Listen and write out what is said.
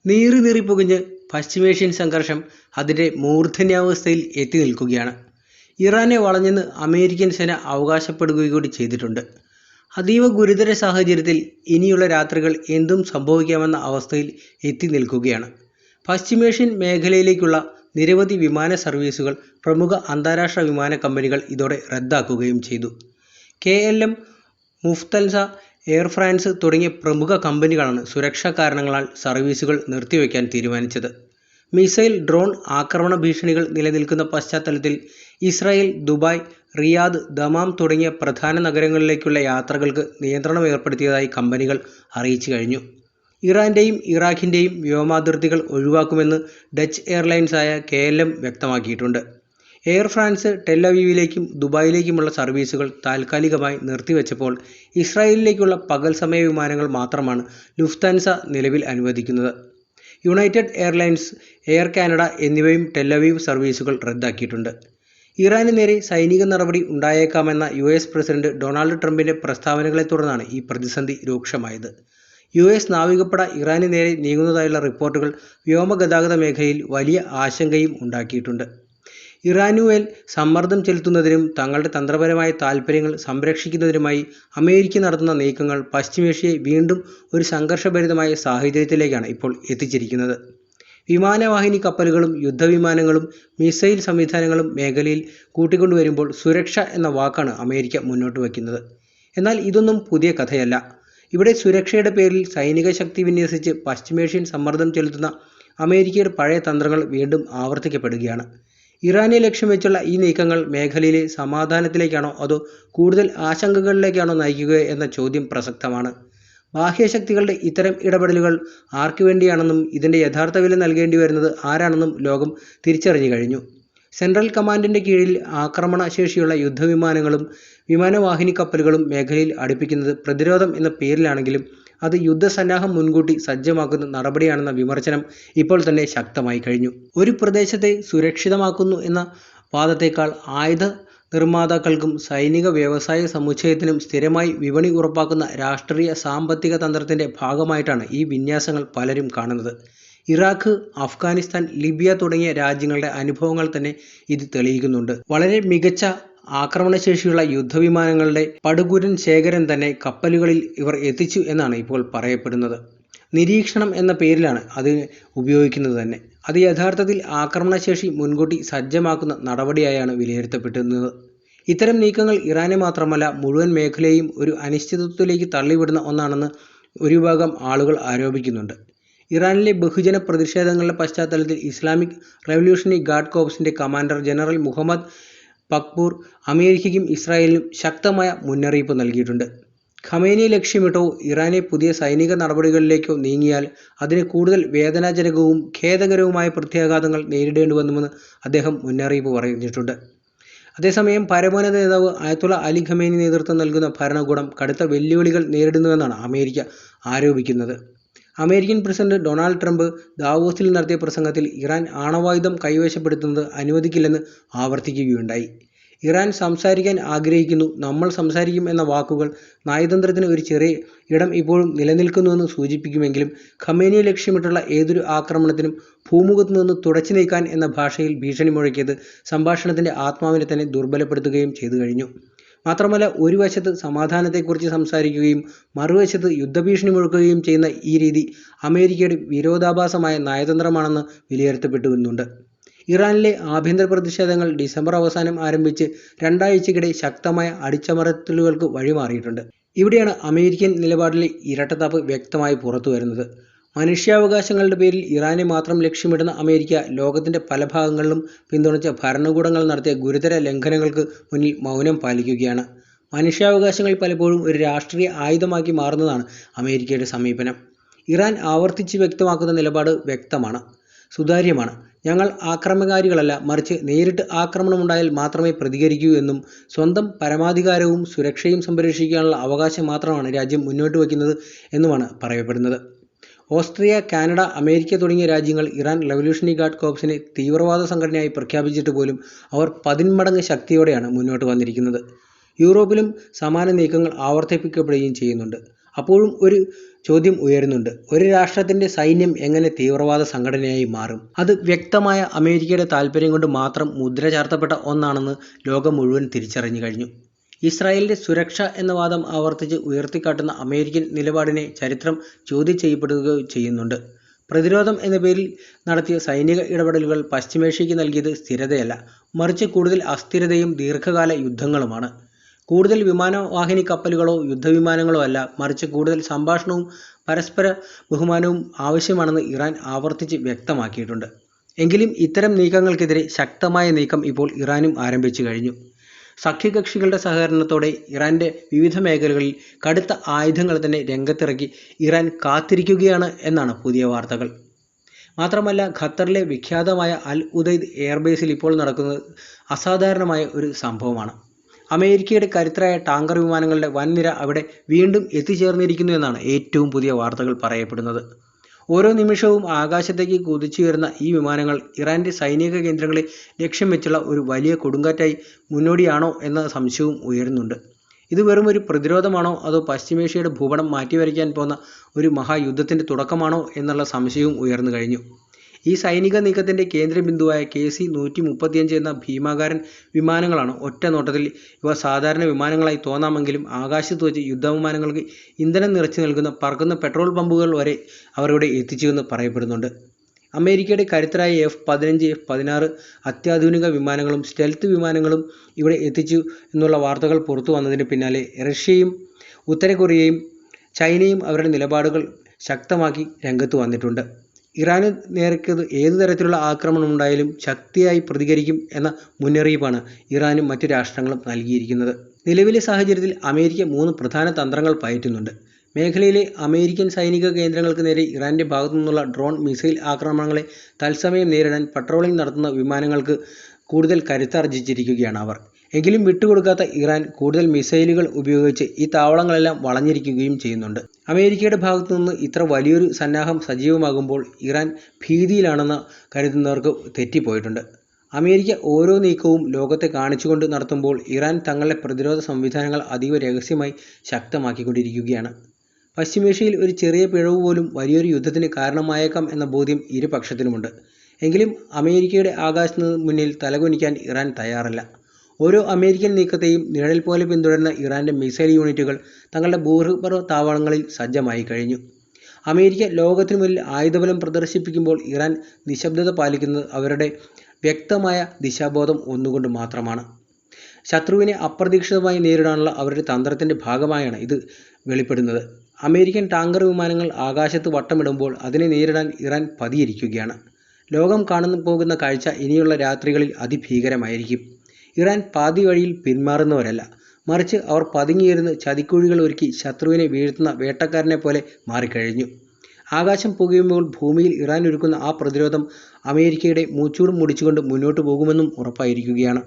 നീറി നീറി പുകഞ്ഞ് പശ്ചിമേഷ്യൻ സംഘർഷം അതിൻ്റെ മൂർധന്യാവസ്ഥയിൽ എത്തി നിൽക്കുകയാണ്. ഇറാനെ വളഞ്ഞെന്ന് അമേരിക്കൻ സേന അവകാശപ്പെടുകകൂടി ചെയ്തിട്ടുണ്ട്. അതീവ ഗുരുതര സാഹചര്യത്തിൽ ഇനിയുള്ള രാത്രികൾ എന്തും സംഭവിക്കാമെന്ന അവസ്ഥയിൽ എത്തി നിൽക്കുകയാണ്. പശ്ചിമേഷ്യൻ മേഖലയിലേക്കുള്ള നിരവധി വിമാന സർവീസുകൾ പ്രമുഖ അന്താരാഷ്ട്ര വിമാന കമ്പനികൾ ഇതോടെ റദ്ദാക്കുകയും ചെയ്തു. KLM, മുഫ്തൻസ, എയർ ഫ്രാൻസ് തുടങ്ങിയ പ്രമുഖ കമ്പനികളാണ് സുരക്ഷാ കാരണങ്ങളാൽ സർവീസുകൾ നിർത്തിവെക്കാൻ തീരുമാനിച്ചത്. മിസൈൽ, ഡ്രോൺ ആക്രമണ ഭീഷണികൾ നിലനിൽക്കുന്ന പശ്ചാത്തലത്തിൽ ഇസ്രായേൽ, ദുബായ്, റിയാദ്, ദമാം തുടങ്ങിയ പ്രധാന നഗരങ്ങളിലേക്കുള്ള യാത്രകൾക്ക് നിയന്ത്രണം ഏർപ്പെടുത്തിയതായി കമ്പനികൾ അറിയിച്ചു കഴിഞ്ഞു. ഇറാൻ്റെയും ഇറാഖിൻ്റെയും വ്യോമാതിർത്തികൾ ഒഴിവാക്കുമെന്ന് ഡച്ച് എയർലൈൻസായ KLM വ്യക്തമാക്കിയിട്ടുണ്ട്. എയർ ഫ്രാൻസ് ടെൽ-അവീവിലേക്കും ദുബായിലേക്കുമുള്ള സർവീസുകൾ താൽക്കാലികമായി നിർത്തിവെച്ചപ്പോൾ ഇസ്രായേലിലേക്കുള്ള പകൽ സമയ വിമാനങ്ങൾ മാത്രമാണ് ലുഫ്താൻസ നിലവിൽ അനുവദിക്കുന്നത്. യുണൈറ്റഡ് എയർലൈൻസ്, എയർ കാനഡ എന്നിവയും ടെൽ-അവീവ് സർവീസുകൾ റദ്ദാക്കിയിട്ടുണ്ട്. ഇറാന് നേരെ സൈനിക നടപടി ഉണ്ടായേക്കാമെന്ന US പ്രസിഡന്റ് ഡൊണാൾഡ് ട്രംപിൻ്റെ പ്രസ്താവനകളെ തുടർന്നാണ് ഈ പ്രതിസന്ധി രൂക്ഷമായത്. US നാവികപ്പട ഇറാന് നേരെ നീങ്ങുന്നതായുള്ള റിപ്പോർട്ടുകൾ വ്യോമഗതാഗത മേഖലയിൽ വലിയ ആശങ്കയും ഉണ്ടാക്കിയിട്ടുണ്ട്. ഇറാനുമേൽ സമ്മർദ്ദം ചെലുത്തുന്നതിനും തങ്ങളുടെ തന്ത്രപരമായ താൽപ്പര്യങ്ങൾ സംരക്ഷിക്കുന്നതിനുമായി അമേരിക്ക നടത്തുന്ന നീക്കങ്ങൾ പശ്ചിമേഷ്യയെ വീണ്ടും ഒരു സംഘർഷഭരിതമായ സാഹചര്യത്തിലേക്കാണ് ഇപ്പോൾ എത്തിച്ചിരിക്കുന്നത്. വിമാനവാഹിനി കപ്പലുകളും യുദ്ധവിമാനങ്ങളും മിസൈൽ സംവിധാനങ്ങളും മേഖലയിൽ കൂട്ടിക്കൊണ്ടുവരുമ്പോൾ സുരക്ഷ എന്ന വാക്കാണ് അമേരിക്ക മുന്നോട്ട് വയ്ക്കുന്നത്. എന്നാൽ ഇതൊന്നും പുതിയ കഥയല്ല. ഇവിടെ സുരക്ഷയുടെ പേരിൽ സൈനിക ശക്തി വിന്യസിച്ച് പശ്ചിമേഷ്യൻ സമ്മർദ്ദം ചെലുത്തുന്ന അമേരിക്കയുടെ പഴയ തന്ത്രങ്ങൾ വീണ്ടും ആവർത്തിക്കപ്പെടുകയാണ്. ഇറാനെ ലക്ഷ്യം വെച്ചുള്ള ഈ നീക്കങ്ങൾ മേഖലയിലെ സമാധാനത്തിലേക്കാണോ അതോ കൂടുതൽ ആശങ്കകളിലേക്കാണോ നയിക്കുക എന്ന ചോദ്യം പ്രസക്തമാണ്. ബാഹ്യശക്തികളുടെ ഇത്തരം ഇടപെടലുകൾ ആർക്കു വേണ്ടിയാണെന്നും ഇതിൻ്റെ യഥാർത്ഥ വില നൽകേണ്ടി വരുന്നത് ആരാണെന്നും ലോകം തിരിച്ചറിഞ്ഞു കഴിഞ്ഞു. സെൻട്രൽ കമാൻഡിൻ്റെ കീഴിൽ ആക്രമണ ശേഷിയുള്ള യുദ്ധവിമാനങ്ങളും വിമാനവാഹിനി കപ്പലുകളും മേഖലയിൽ അടുപ്പിക്കുന്നത് പ്രതിരോധം എന്ന പേരിലാണെങ്കിലും അത് യുദ്ധസന്നാഹം മുൻകൂട്ടി സജ്ജമാക്കുന്ന നടപടിയാണെന്ന വിമർശനം ഇപ്പോൾ തന്നെ ശക്തമായി കഴിഞ്ഞു. ഒരു പ്രദേശത്തെ സുരക്ഷിതമാക്കുന്നു എന്ന വാദത്തേക്കാൾ ആയുധ നിർമ്മാതാക്കൾക്കും സൈനിക വ്യവസായ സമുച്ചയത്തിനും സ്ഥിരമായി വിപണി ഉറപ്പാക്കുന്ന രാഷ്ട്രീയ സാമ്പത്തിക തന്ത്രത്തിൻ്റെ ഭാഗമായിട്ടാണ് ഈ വിന്യാസങ്ങൾ പലരും കാണുന്നത്. ഇറാഖ്, അഫ്ഗാനിസ്ഥാൻ, ലിബിയ തുടങ്ങിയ രാജ്യങ്ങളുടെ അനുഭവങ്ങൾ തന്നെ ഇത് തെളിയിക്കുന്നുണ്ട്. വളരെ മികച്ച ആക്രമണശേഷിയുള്ള യുദ്ധവിമാനങ്ങളുടെ പടുകൂറ്റൻ ശേഖരം തന്നെ കപ്പലുകളിൽ ഇവർ എത്തിച്ചു എന്നാണ് ഇപ്പോൾ പറയപ്പെടുന്നത്. നിരീക്ഷണം എന്ന പേരിലാണ് അത് ഉപയോഗിക്കുന്നത് തന്നെ. അത് യഥാർത്ഥത്തിൽ ആക്രമണശേഷി മുൻകൂട്ടി സജ്ജമാക്കുന്ന നടപടിയായാണ് വിലയിരുത്തപ്പെടുന്നത്. ഇത്തരം നീക്കങ്ങൾ ഇറാനെ മാത്രമല്ല മുഴുവൻ മേഖലയെയും ഒരു അനിശ്ചിതത്വത്തിലേക്ക് തള്ളിവിടുന്ന ഒന്നാണെന്ന് ഒരു വിഭാഗം ആളുകൾ ആരോപിക്കുന്നുണ്ട്. ഇറാനിലെ ബഹുജന പ്രതിഷേധങ്ങളുടെ പശ്ചാത്തലത്തിൽ ഇസ്ലാമിക് റവല്യൂഷണറി ഗാർഡ് കോർപ്സിൻ്റെ കമാൻഡർ ജനറൽ മുഹമ്മദ് ബഖ്പൂർ അമേരിക്കയ്ക്കും ഇസ്രായേലിനും ശക്തമായ മുന്നറിയിപ്പ് നൽകിയിട്ടുണ്ട്. ഖമേനിയെ ലക്ഷ്യമിട്ടോ ഇറാനെ പുതിയ സൈനിക നടപടികളിലേക്കോ നീങ്ങിയാൽ അതിന് കൂടുതൽ വേദനാജനകവും ഖേദകരവുമായ പ്രത്യാഘാതങ്ങൾ നേരിടേണ്ടിവന്നുവെന്ന് അദ്ദേഹം മുന്നറിയിപ്പ് പറഞ്ഞിട്ടുണ്ട്. അതേസമയം പരമോന്നത നേതാവ് അയത്തുള്ള അലി ഖമേനി നേതൃത്വം നൽകുന്ന ഭരണകൂടം കടുത്ത വെല്ലുവിളികൾ നേരിടുന്നുവെന്നാണ് അമേരിക്ക ആരോപിക്കുന്നത്. അമേരിക്കൻ പ്രസിഡന്റ് ഡൊണാൾഡ് ട്രംപ് ദാവോസിൽ നടത്തിയ പ്രസംഗത്തിൽ ഇറാൻ ആണവായുധം കൈവശപ്പെടുത്തുന്നത് അനുവദിക്കില്ലെന്ന് ആവർത്തിക്കുകയുണ്ടായി. ഇറാൻ സംസാരിക്കാൻ ആഗ്രഹിക്കുന്നു, നമ്മൾ സംസാരിക്കും എന്ന വാക്കുകൾ നയതന്ത്രത്തിന് ഒരു ചെറിയ ഇടം ഇപ്പോഴും നിലനിൽക്കുന്നുവെന്ന് സൂചിപ്പിക്കുമെങ്കിലും ഖമേനിയെ ലക്ഷ്യമിട്ടുള്ള ഏതൊരു ആക്രമണത്തിനും ഭൂമുഖത്തു നിന്ന് തുടച്ചു നീക്കാൻ എന്ന ഭാഷയിൽ ഭീഷണി മുഴക്കിയത് സംഭാഷണത്തിൻ്റെ ആത്മാവിനെ തന്നെ ദുർബലപ്പെടുത്തുകയും ചെയ്തു കഴിഞ്ഞു. മാത്രമല്ല, ഒരു വശത്ത് സമാധാനത്തെക്കുറിച്ച് സംസാരിക്കുകയും മറുവശത്ത് യുദ്ധഭീഷണി മുഴക്കുകയും ചെയ്യുന്ന ഈ രീതി അമേരിക്കയുടെ വിരോധാഭാസമായ നയതന്ത്രമാണെന്ന് വിലയിരുത്തപ്പെട്ടുവരുന്നുണ്ട്. ഇറാനിലെ ആഭ്യന്തര പ്രതിഷേധങ്ങൾ ഡിസംബർ അവസാനം ആരംഭിച്ച് 2 ആഴ്ചയ്ക്കിടെ ശക്തമായ അടിച്ചമർത്തലുകൾക്ക് വഴിമാറിയിട്ടുണ്ട്. ഇവിടെയാണ് അമേരിക്കൻ നിലപാടിലെ ഇരട്ടത്താപ്പ് വ്യക്തമായി പുറത്തു വരുന്നത്. മനുഷ്യാവകാശങ്ങളുടെ പേരിൽ ഇറാനെ മാത്രം ലക്ഷ്യമിടുന്ന അമേരിക്ക ലോകത്തിൻ്റെ പല ഭാഗങ്ങളിലും പിന്തുണച്ച ഭരണകൂടങ്ങൾ നടത്തിയ ഗുരുതര ലംഘനങ്ങൾക്ക് മുന്നിൽ മൗനം പാലിക്കുകയാണ്. മനുഷ്യാവകാശങ്ങൾ പലപ്പോഴും ഒരു രാഷ്ട്രീയ ആയുധമാക്കി മാറുന്നതാണ് അമേരിക്കയുടെ സമീപനം. ഇറാൻ ആവർത്തിച്ച് വ്യക്തമാക്കുന്ന നിലപാട് വ്യക്തമാണ്, സുതാര്യമാണ്. ഞങ്ങൾ ആക്രമണകാരികളല്ല, മറിച്ച് നേരിട്ട് ആക്രമണമുണ്ടായാൽ മാത്രമേ പ്രതികരിക്കൂ എന്നും സ്വന്തം പരമാധികാരവും സുരക്ഷയും സംരക്ഷിക്കാനുള്ള അവകാശം മാത്രമാണ് രാജ്യം മുന്നോട്ട് വയ്ക്കുന്നത് എന്നുമാണ് പറയപ്പെടുന്നത്. ഓസ്ട്രിയ, കാനഡ, അമേരിക്ക തുടങ്ങിയ രാജ്യങ്ങൾ ഇറാൻ റവല്യൂഷണറി ഗാർഡ് കോർപ്സിനെ തീവ്രവാദ സംഘടനയായി പ്രഖ്യാപിച്ചിട്ട് പോലും അവർ 10 മടങ്ങ് ശക്തിയോടെയാണ് മുന്നോട്ട് വന്നിരിക്കുന്നത്. യൂറോപ്പിലും സമാന നീക്കങ്ങൾ ആവർത്തിക്കപ്പെടുകയും ചെയ്യുന്നുണ്ട്. അപ്പോഴും ഒരു ചോദ്യം ഉയരുന്നുണ്ട്. ഒരു രാഷ്ട്രത്തിൻ്റെ സൈന്യം എങ്ങനെ തീവ്രവാദ സംഘടനയായി മാറും? അത് വ്യക്തമായ അമേരിക്കയുടെ താൽപര്യം കൊണ്ട് മാത്രം മുദ്ര ചാർത്തപ്പെട്ട ഒന്നാണെന്ന് ലോകം മുഴുവൻ തിരിച്ചറിഞ്ഞു കഴിഞ്ഞു. ഇസ്രായേലിൻ്റെ സുരക്ഷ എന്ന വാദം ആവർത്തിച്ച് ഉയർത്തിക്കാട്ടുന്ന അമേരിക്കൻ നിലപാടിനെ ചരിത്രം ചോദ്യം ചെയ്യപ്പെടുക ചെയ്യുന്നുണ്ട്. പ്രതിരോധം എന്ന പേരിൽ നടത്തിയ സൈനിക ഇടപെടലുകൾ പശ്ചിമേഷ്യയ്ക്ക് നൽകിയത് സ്ഥിരതയല്ല, മറിച്ച് കൂടുതൽ അസ്ഥിരതയും ദീർഘകാല യുദ്ധങ്ങളുമാണ്. കൂടുതൽ വിമാനവാഹിനി കപ്പലുകളോ യുദ്ധവിമാനങ്ങളോ അല്ല, മറിച്ച് കൂടുതൽ സംഭാഷണവും പരസ്പര ബഹുമാനവും ആവശ്യമാണെന്ന് ഇറാൻ ആവർത്തിച്ച് വ്യക്തമാക്കിയിട്ടുണ്ട്. എങ്കിലും ഇത്തരം നീക്കങ്ങൾക്കെതിരെ ശക്തമായ നീക്കം ഇപ്പോൾ ഇറാനും ആരംഭിച്ചു കഴിഞ്ഞു. സഖ്യകക്ഷികളുടെ സഹകരണത്തോടെ ഇറാൻ്റെ വിവിധ മേഖലകളിൽ കടുത്ത ആയുധങ്ങൾ തന്നെ രംഗത്തിറക്കി ഇറാൻ കാത്തിരിക്കുകയാണ് എന്നാണ് പുതിയ വാർത്തകൾ. മാത്രമല്ല, ഖത്തറിലെ വിഖ്യാതമായ അൽ ഉദൈദ് എയർബേസിൽ ഇപ്പോൾ നടക്കുന്നത് അസാധാരണമായ ഒരു സംഭവമാണ്. അമേരിക്കയുടെ കരുത്തരായ ടാങ്കർ വിമാനങ്ങളുടെ വൻനിര അവിടെ വീണ്ടും എത്തിച്ചേർന്നിരിക്കുന്നു എന്നാണ് ഏറ്റവും പുതിയ വാർത്തകൾ പറയപ്പെടുന്നത്. ഓരോ നിമിഷവും ആകാശത്തേക്ക് കുതിച്ചുയരുന്ന ഈ വിമാനങ്ങൾ ഇറാൻ്റെ സൈനിക കേന്ദ്രങ്ങളെ ലക്ഷ്യം വെച്ചുള്ള ഒരു വലിയ കൊടുങ്കാറ്റായി മുന്നോടിയാണോ എന്ന സംശയവും ഉയരുന്നുണ്ട്. ഇത് വെറും ഒരു പ്രതിരോധമാണോ, അതോ പശ്ചിമേഷ്യയുടെ ഭൂപടം മാറ്റിവരയ്ക്കാൻ പോകുന്ന ഒരു മഹായുദ്ധത്തിൻ്റെ തുടക്കമാണോ എന്നുള്ള സംശയവും ഉയർന്നു കഴിഞ്ഞു. ഈ സൈനിക നീക്കത്തിൻ്റെ കേന്ദ്രബിന്ദുവായ KC-135 എന്ന ഭീമാകാരൻ വിമാനങ്ങളാണ്. ഒറ്റ നോട്ടത്തിൽ ഇവ സാധാരണ വിമാനങ്ങളായി തോന്നാമെങ്കിലും ആകാശത്ത് വെച്ച് യുദ്ധവിമാനങ്ങൾക്ക് ഇന്ധനം നിറച്ചു നൽകുന്ന പറക്കുന്ന പെട്രോൾ പമ്പുകൾ വരെ അവർ ഇവിടെ എത്തിച്ചുവെന്ന് പറയപ്പെടുന്നുണ്ട്. അമേരിക്കയുടെ കരുത്തരായ F-15, F-16 അത്യാധുനിക വിമാനങ്ങളും സ്റ്റെൽത്ത് വിമാനങ്ങളും ഇവിടെ എത്തിച്ചു എന്നുള്ള വാർത്തകൾ പുറത്തു വന്നതിന് പിന്നാലെ റഷ്യയും ഉത്തര കൊറിയയും ചൈനയും അവരുടെ നിലപാടുകൾ ശക്തമാക്കി രംഗത്ത് വന്നിട്ടുണ്ട്. ഇറാന് നേർക്ക് ഏതു തരത്തിലുള്ള ആക്രമണമുണ്ടായാലും ശക്തിയായി പ്രതികരിക്കും എന്ന മുന്നറിയിപ്പാണ് ഇറാനും മറ്റു രാഷ്ട്രങ്ങളും നൽകിയിരിക്കുന്നത്. നിലവിലെ സാഹചര്യത്തിൽ അമേരിക്ക 3 പ്രധാന തന്ത്രങ്ങൾ പയറ്റുന്നുണ്ട്. മേഖലയിലെ അമേരിക്കൻ സൈനിക കേന്ദ്രങ്ങൾക്ക് നേരെ ഇറാൻ്റെ ഭാഗത്തു നിന്നുള്ള ഡ്രോൺ, മിസൈൽ ആക്രമണങ്ങളെ തത്സമയം നേരിടാൻ പട്രോളിംഗ് നടത്തുന്ന വിമാനങ്ങൾക്ക് കൂടുതൽ കരുത്താർജിച്ചിരിക്കുകയാണ് അവർ. എങ്കിലും വിട്ടുകൊടുക്കാത്ത ഇറാൻ കൂടുതൽ മിസൈലുകൾ ഉപയോഗിച്ച് ഈ താവളങ്ങളെല്ലാം വളഞ്ഞിരിക്കുകയും ചെയ്യുന്നുണ്ട്. അമേരിക്കയുടെ ഭാഗത്തു നിന്ന് ഇത്ര വലിയൊരു സന്നാഹം സജീവമാകുമ്പോൾ ഇറാൻ ഭീതിയിലാണെന്ന് കരുതുന്നവർക്ക് തെറ്റിപ്പോയിട്ടുണ്ട്. അമേരിക്ക ഓരോ നീക്കവും ലോകത്തെ കാണിച്ചുകൊണ്ട് നടത്തുമ്പോൾ ഇറാൻ തങ്ങളുടെ പ്രതിരോധ സംവിധാനങ്ങൾ അതീവ രഹസ്യമായി ശക്തമാക്കിക്കൊണ്ടിരിക്കുകയാണ്. പശ്ചിമേഷ്യയിൽ ഒരു ചെറിയ പിഴവ് പോലും വലിയൊരു യുദ്ധത്തിന് കാരണമായേക്കാം എന്ന ബോധ്യം ഇരുപക്ഷത്തിനുമുണ്ട്. എങ്കിലും അമേരിക്കയുടെ ആകാശത്തിന് മുന്നിൽ തലകുനിക്കാൻ ഇറാൻ തയ്യാറല്ല. ഓരോ അമേരിക്കൻ നീക്കത്തെയും നിഴൽ പോലെ പിന്തുടരുന്ന ഇറാൻ്റെ മിസൈൽ യൂണിറ്റുകൾ തങ്ങളുടെ ഭൂഗർഭ താവളങ്ങളിൽ സജ്ജമായി കഴിഞ്ഞു. അമേരിക്ക ലോകത്തിനു മുന്നിൽ ആയുധബലം പ്രദർശിപ്പിക്കുമ്പോൾ ഇറാൻ നിശബ്ദത പാലിക്കുന്നത് അവരുടെ വ്യക്തമായ ദിശാബോധം ഒന്നുകൊണ്ട് മാത്രമാണ്. ശത്രുവിനെ അപ്രതീക്ഷിതമായി നേരിടാനുള്ള അവരുടെ തന്ത്രത്തിൻ്റെ ഭാഗമായാണ് ഇത് വെളിപ്പെടുന്നത്. അമേരിക്കൻ ടാങ്കർ വിമാനങ്ങൾ ആകാശത്ത് വട്ടമിടുമ്പോൾ അതിനെ നേരിടാൻ ഇറാൻ പതിയിരിക്കുകയാണ്. ലോകം കാണുന്നു പോകുന്ന കാഴ്ച ഇനിയുള്ള രാത്രികളിൽ അതിഭീകരമായിരിക്കും. ഇറാൻ പാതി വഴിയിൽ പിന്മാറുന്നവരല്ല, മറിച്ച് അവർ പതുങ്ങിയിരുന്ന് ചതിക്കുഴികൾ ഒരുക്കി ശത്രുവിനെ വീഴ്ത്തുന്ന വേട്ടക്കാരനെ പോലെ മാറിക്കഴിഞ്ഞു. ആകാശം പുകയുമ്പോൾ ഭൂമിയിൽ ഇറാൻ ഒരുക്കുന്ന ആ പ്രതിരോധം അമേരിക്കയുടെ മൂച്ചൂട് മുടിച്ചുകൊണ്ട് മുന്നോട്ട് പോകുമെന്നും ഉറപ്പായിരിക്കുകയാണ്.